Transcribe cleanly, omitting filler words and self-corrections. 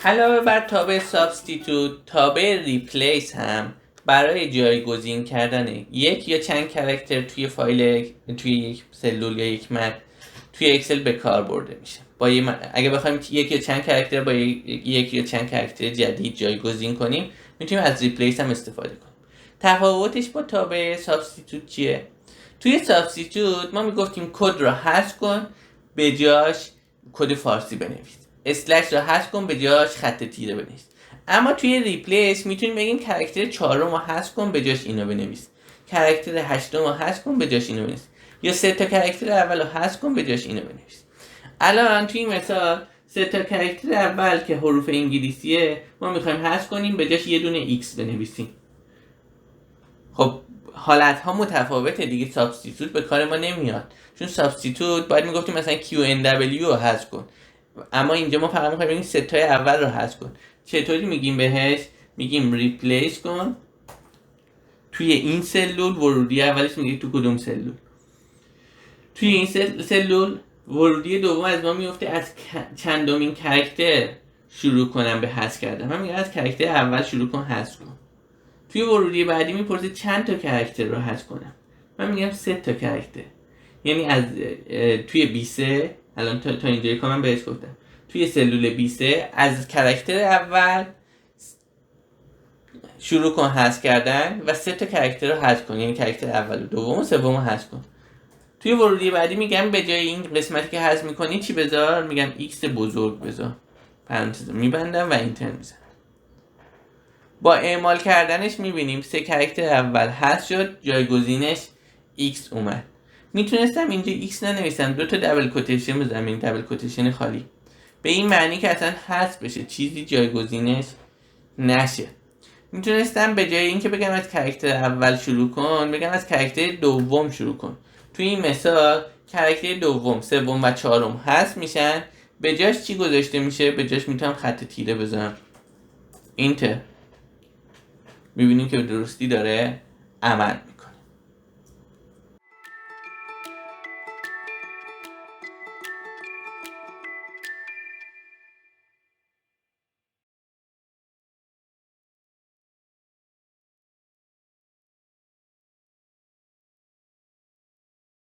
علاوه بر تابع سابستیتوت، تابع ریپلیس هم برای جایگزین کردن یک یا چند کاراکتر توی فایل، توی یک سلول یا یک متن توی اکسل به کار برده میشه. اگه بخوایم یک یا چند کاراکتر با یک یا چند کاراکتر جدید جایگزین کنیم، میتونیم از ریپلیس هم استفاده کنیم. تفاوتش با تابع سابستیتوت چیه؟ توی سابستیتوت ما میگفتیم کد رو حذف کن، به جاش کد فارسی بنویس. اسلش رو حذف کن، به جاش خط تیره بنویس. اما توی ریپلیس میتونیم بگیم کاراکتر 4 رو حذف کن، به جاش اینو بنویس. کاراکتر 8 رو حذف کن، به جاش اینو بنویس. یا 3 تا کاراکتر اول رو حذف کن، به جاش اینو بنویس. الان توی این مثال 3 تا کاراکتر اول که حروف انگلیسیه ما میخوایم حذف کنیم، به جاش یه دونه ایکس بنویسیم. خب حالت ها متفاوته دیگه، سابستیتوت به کار ما نمیاد. چون سابستیتوت باید میگفتیم مثلا QNW رو حذف کن، اما اینجا ما فقط میخوایم بگیم ستای اول رو حذف کن. چطوری میگیم بهش؟ میگیم ریپلیس کن توی این سلول، ورودی اولش میگه تو کدوم سلول. توی این سلول ورودی دوم از ما میفته از چندمین کاراکتر شروع کنم به حذف کردن. من میگم از کاراکتر اول شروع کن حذف کن. توی ورودی بعدی میپرسه چند تا کاراکتر رو حذف کنم. من میگم 3 تا کاراکتر. یعنی از توی 23 الان تا اینجایی که من بهش گفتم توی سلول 23 از کاراکتر اول شروع کن حذف کردن و 3 تا کاراکتر رو حذف کن. یعنی کاراکتر اول و دوم و سوم رو حذف کن. توی ورودی بعدی میگم به جای این قسمتی که حذف میکنی چی بذار؟ میگم ایکس بزرگ بذار. پرانتز میبندم و اینتر میزنم. با اعمال کردنش میبینیم 3 کاراکتر اول حذف شد، جایگزینش ایکس اومد. میتونستم اینجا ایکس ننویسم، 2 تا دبل کوتیشن بزنم، این دبل کوتیشن خالی، به این معنی که اصلا حذف بشه، چیزی جایگزینش نشه. میتونستم به جای اینکه بگم از کاراکتر اول شروع کن، بگم از کاراکتر دوم شروع کن. توی این مثال کاراکتر دوم، سوم و چهارم حذف میشن، به جاش چی گذاشته میشه؟ به جاش میتونم خط تیره بزنم، اینتر. میبینیم که درستی داره عمل